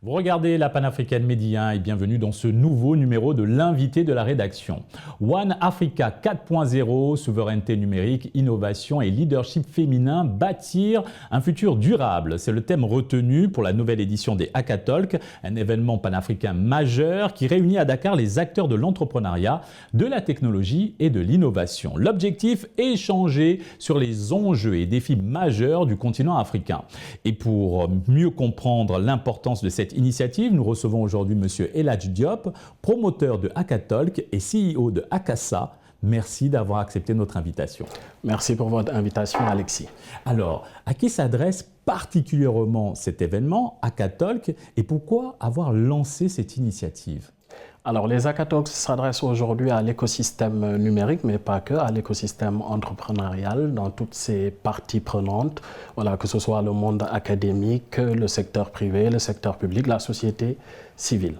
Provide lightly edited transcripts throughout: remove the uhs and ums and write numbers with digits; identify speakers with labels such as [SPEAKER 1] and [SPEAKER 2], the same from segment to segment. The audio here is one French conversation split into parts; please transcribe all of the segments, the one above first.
[SPEAKER 1] Vous regardez la Panafricaine Média et bienvenue dans ce nouveau numéro de l'invité de la rédaction. One Africa 4.0, souveraineté numérique, innovation et leadership féminin, bâtir un futur durable. C'est le thème retenu pour la nouvelle édition des Hackatalks, un événement panafricain majeur qui réunit à Dakar les acteurs de l'entrepreneuriat, de la technologie et de l'innovation. L'objectif, échanger sur les enjeux et défis majeurs du continent africain. Et pour mieux comprendre l'importance de cette initiative, nous recevons aujourd'hui M. Eladj Diop, promoteur de Hackatalks et CEO de Hakassa. Merci d'avoir accepté notre invitation.
[SPEAKER 2] Merci pour votre invitation, Alexis.
[SPEAKER 1] Alors, à qui s'adresse particulièrement cet événement, Hackatalks, et pourquoi avoir lancé cette initiative ?
[SPEAKER 2] Alors, les Hackatalks s'adressent aujourd'hui à l'écosystème numérique, mais pas que, à l'écosystème entrepreneurial, dans toutes ses parties prenantes, voilà, que ce soit le monde académique, le secteur privé, le secteur public, la société civile.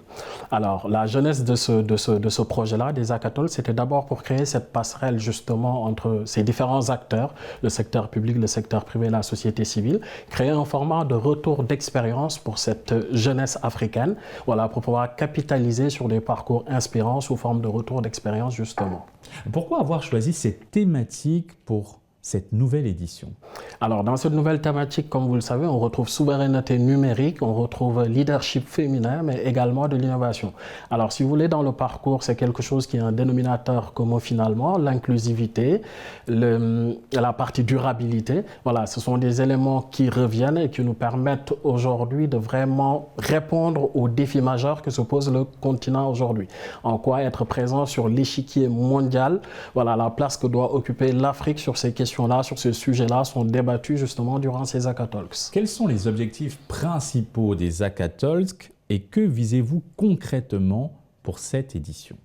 [SPEAKER 2] Alors, la jeunesse de ce projet-là, des Hackatalks, c'était d'abord pour créer cette passerelle justement entre ces différents acteurs, le secteur public, le secteur privé, la société civile, créer un format de retour d'expérience pour cette jeunesse africaine, voilà, pour pouvoir capitaliser sur des parcours inspirants sous forme de retour d'expérience justement.
[SPEAKER 1] Pourquoi avoir choisi cette thématique pour cette nouvelle édition?
[SPEAKER 2] Alors, dans cette nouvelle thématique, comme vous le savez, on retrouve souveraineté numérique, on retrouve leadership féminin, mais également de l'innovation. Alors, si vous voulez, dans le parcours, c'est quelque chose qui est un dénominateur commun finalement, l'inclusivité, la partie durabilité. Voilà, ce sont des éléments qui reviennent et qui nous permettent aujourd'hui de vraiment répondre aux défis majeurs que se pose le continent aujourd'hui. En quoi être présent sur l'échiquier mondial, voilà, la place que doit occuper l'Afrique sur ces questions là, sur ce sujet-là, sont débattus justement durant ces Hackatalks.
[SPEAKER 1] Quels sont les objectifs principaux des Hackatalks et que visez-vous concrètement pour cette édition?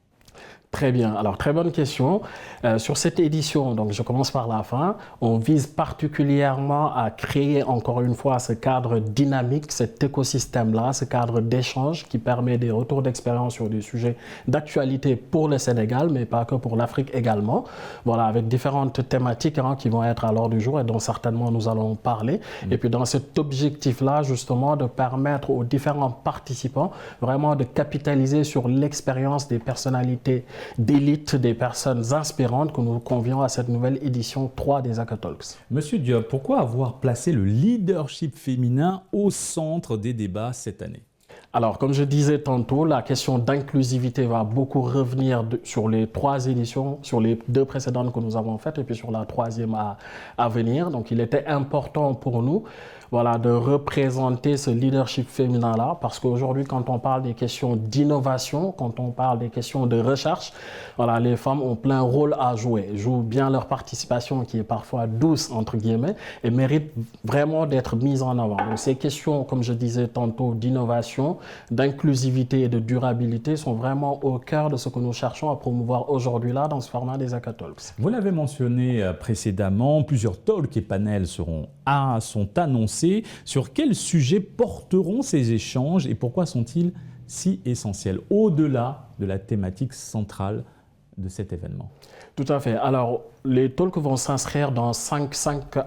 [SPEAKER 2] Très bien. Alors, très bonne question. Sur cette édition, donc je commence par la fin, on vise particulièrement à créer encore une fois ce cadre dynamique, cet écosystème-là, ce cadre d'échange qui permet des retours d'expérience sur des sujets d'actualité pour le Sénégal, mais pas que pour l'Afrique également. Voilà, avec différentes thématiques qui vont être à l'ordre du jour et dont certainement nous allons parler. Et puis dans cet objectif-là, justement, de permettre aux différents participants vraiment de capitaliser sur l'expérience des personnalités d'élite, des personnes inspirantes que nous convions à cette nouvelle édition 3 des Hackatalks.
[SPEAKER 1] Monsieur Diop, pourquoi avoir placé le leadership féminin au centre des débats cette année?
[SPEAKER 2] Alors, comme je disais tantôt, la question d'inclusivité va beaucoup revenir sur les 3 éditions, sur les 2 précédentes que nous avons faites et puis sur la 3e à venir. Donc, il était important pour nous, voilà, de représenter ce leadership féminin-là parce qu'aujourd'hui, quand on parle des questions d'innovation, quand on parle des questions de recherche, voilà, les femmes ont plein rôle à jouer, jouent bien leur participation qui est parfois douce, entre guillemets, et mérite vraiment d'être mise en avant. Donc, ces questions, comme je disais tantôt, d'innovation, d'inclusivité et de durabilité sont vraiment au cœur de ce que nous cherchons à promouvoir aujourd'hui là dans ce format des Hackatalks.
[SPEAKER 1] Vous l'avez mentionné précédemment, plusieurs talks et panels sont annoncés. Sur quels sujets porteront ces échanges et pourquoi sont-ils si essentiels au-delà de la thématique centrale de cet événement?
[SPEAKER 2] Tout à fait. Alors, les talks vont s'inscrire dans 5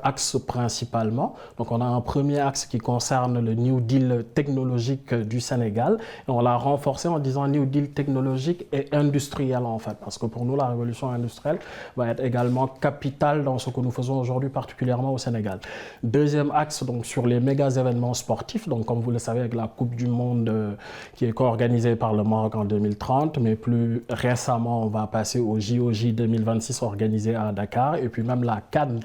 [SPEAKER 2] axes principalement. Donc, on a un premier axe qui concerne le New Deal technologique du Sénégal. Et on l'a renforcé en disant New Deal technologique et industriel en fait. Parce que pour nous, la révolution industrielle va être également capitale dans ce que nous faisons aujourd'hui, particulièrement au Sénégal. Deuxième axe, donc, sur les méga événements sportifs. Donc, comme vous le savez, avec la Coupe du Monde qui est co-organisée par le Maroc en 2030. Mais plus récemment, on va passer au JOJ 2026 organisé à Dakar et puis même la CAN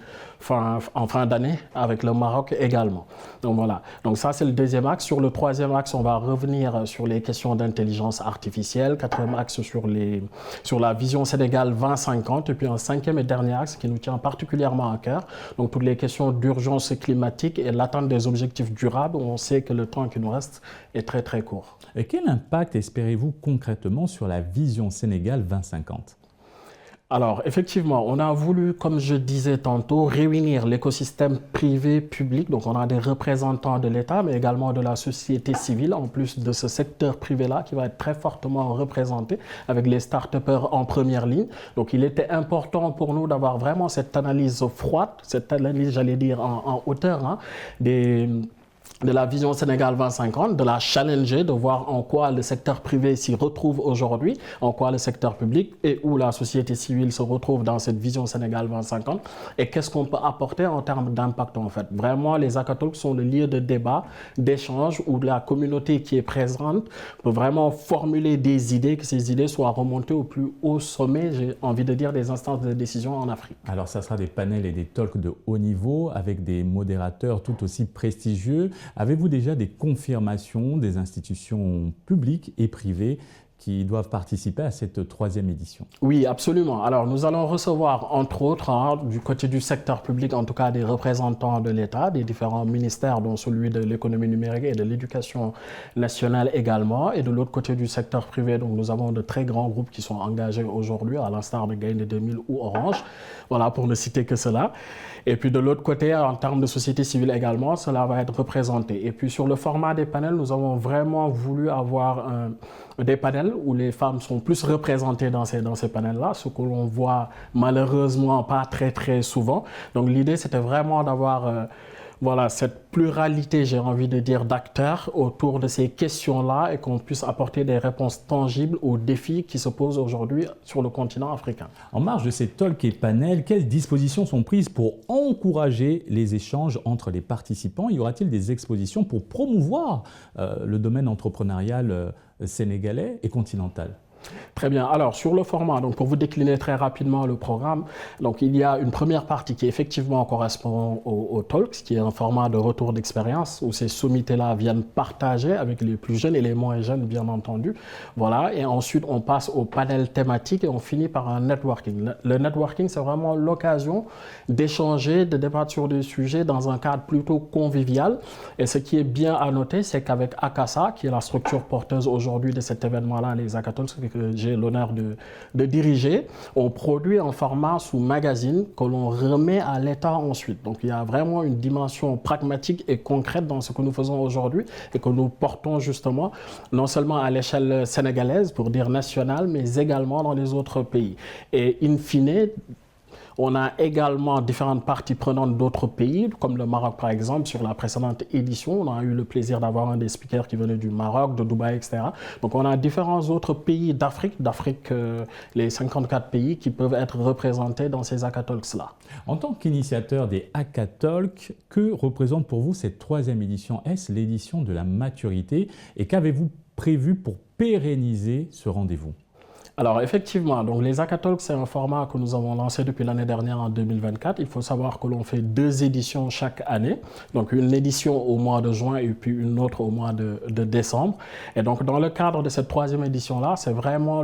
[SPEAKER 2] en fin d'année avec le Maroc également. Donc voilà, donc ça c'est le deuxième axe. Sur le troisième axe, on va revenir sur les questions d'intelligence artificielle. Quatrième axe sur la vision Sénégal 2050 et puis un cinquième et dernier axe qui nous tient particulièrement à cœur. Donc toutes les questions d'urgence climatique et l'atteinte des objectifs durables où on sait que le temps qui nous reste est très très court.
[SPEAKER 1] Et quel impact espérez-vous concrètement sur la vision Sénégal 2050 ?
[SPEAKER 2] Alors, effectivement, on a voulu, comme je disais tantôt, réunir l'écosystème privé-public. Donc, on a des représentants de l'État, mais également de la société civile, en plus de ce secteur privé-là qui va être très fortement représenté avec les start-upers en première ligne. Donc, il était important pour nous d'avoir vraiment cette analyse froide, cette analyse, j'allais dire, en hauteur, des de la vision Sénégal 2050, de la challenger, de voir en quoi le secteur privé s'y retrouve aujourd'hui, en quoi le secteur public et où la société civile se retrouve dans cette vision Sénégal 2050 et qu'est-ce qu'on peut apporter en termes d'impact en fait. Vraiment, les Akatalks sont le lieu de débat, d'échange où la communauté qui est présente peut vraiment formuler des idées, que ces idées soient remontées au plus haut sommet, j'ai envie de dire, des instances de décision en Afrique.
[SPEAKER 1] Alors, ça sera des panels et des talks de haut niveau avec des modérateurs tout aussi prestigieux. Avez-vous déjà des confirmations des institutions publiques et privées qui doivent participer à cette troisième édition?
[SPEAKER 2] Oui, absolument. Alors, nous allons recevoir, entre autres, du côté du secteur public, en tout cas des représentants de l'État, des différents ministères, dont celui de l'économie numérique et de l'éducation nationale également. Et de l'autre côté du secteur privé, donc, nous avons de très grands groupes qui sont engagés aujourd'hui, à l'instar de Gaïndé 2000 ou Orange, voilà, pour ne citer que cela. Et puis de l'autre côté, en termes de société civile également, cela va être représenté. Et puis sur le format des panels, nous avons vraiment voulu avoir des panels où les femmes sont plus représentées dans ces panels-là, ce que l'on voit malheureusement pas très souvent. Donc l'idée, c'était vraiment d'avoir voilà, cette pluralité, j'ai envie de dire, d'acteurs autour de ces questions-là et qu'on puisse apporter des réponses tangibles aux défis qui se posent aujourd'hui sur le continent africain.
[SPEAKER 1] En marge de ces talks et panels, quelles dispositions sont prises pour encourager les échanges entre les participants? Y aura-t-il des expositions pour promouvoir le domaine entrepreneurial sénégalais et continental?
[SPEAKER 2] Très bien. Alors, sur le format, donc pour vous décliner très rapidement le programme, donc il y a une première partie qui effectivement correspond au Talks, qui est un format de retour d'expérience où ces sommités-là viennent partager avec les plus jeunes et les moins jeunes, bien entendu. Voilà. Et ensuite, on passe au panel thématique et on finit par un networking. Le networking, c'est vraiment l'occasion d'échanger, de débattre sur des sujets dans un cadre plutôt convivial. Et ce qui est bien à noter, c'est qu'avec ACASA, qui est la structure porteuse aujourd'hui de cet événement-là, les Akatalks, que j'ai l'honneur de diriger, on produit un format sous magazine que l'on remet à l'État ensuite. Donc il y a vraiment une dimension pragmatique et concrète dans ce que nous faisons aujourd'hui et que nous portons justement non seulement à l'échelle sénégalaise, pour dire nationale, mais également dans les autres pays. Et in fine, on a également différentes parties prenantes d'autres pays, comme le Maroc par exemple. Sur la précédente édition, on a eu le plaisir d'avoir un des speakers qui venait du Maroc, de Dubaï, etc. Donc on a différents autres pays d'Afrique, les 54 pays qui peuvent être représentés dans ces Akatalks-là.
[SPEAKER 1] En tant qu'initiateur des Akatalks, que représente pour vous cette troisième édition? Est-ce l'édition de la maturité? Et qu'avez-vous prévu pour pérenniser ce rendez-vous?
[SPEAKER 2] Alors effectivement, donc les Akatalks, c'est un format que nous avons lancé depuis l'année dernière en 2024. Il faut savoir que l'on fait 2 éditions chaque année. Donc une édition au mois de juin et puis une autre au mois de décembre. Et donc dans le cadre de cette troisième édition-là, c'est vraiment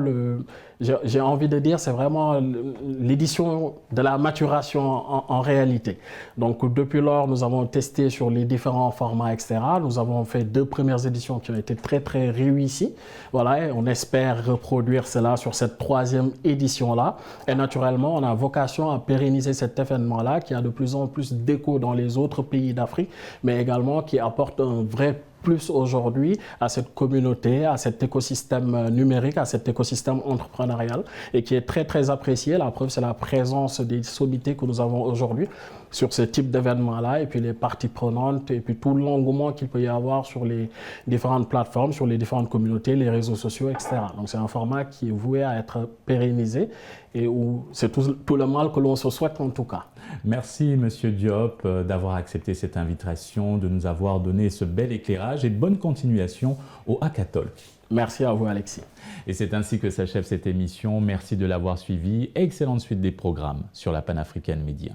[SPEAKER 2] j'ai envie de dire, c'est vraiment l'édition de la maturation en réalité. Donc depuis lors, nous avons testé sur les différents formats, etc. Nous avons fait 2 premières éditions qui ont été très réussies. Voilà, et on espère reproduire cela sur cette troisième édition-là. Et naturellement, on a vocation à pérenniser cet événement-là qui a de plus en plus d'écho dans les autres pays d'Afrique, mais également qui apporte un vrai plus aujourd'hui à cette communauté, à cet écosystème numérique, à cet écosystème entrepreneurial et qui est très apprécié. La preuve, c'est la présence des sommités que nous avons aujourd'hui sur ce type d'événement-là et puis les parties prenantes et puis tout l'engouement qu'il peut y avoir sur les différentes plateformes, sur les différentes communautés, les réseaux sociaux, etc. Donc c'est un format qui est voué à être pérennisé et où c'est tout le mal que l'on se souhaite en tout cas.
[SPEAKER 1] Merci Monsieur Diop d'avoir accepté cette invitation, de nous avoir donné ce bel éclairage et bonne continuation au Akatalks.
[SPEAKER 2] Merci à vous Alexis.
[SPEAKER 1] Et c'est ainsi que s'achève cette émission. Merci de l'avoir suivi. Excellente suite des programmes sur la Panafricaine Média.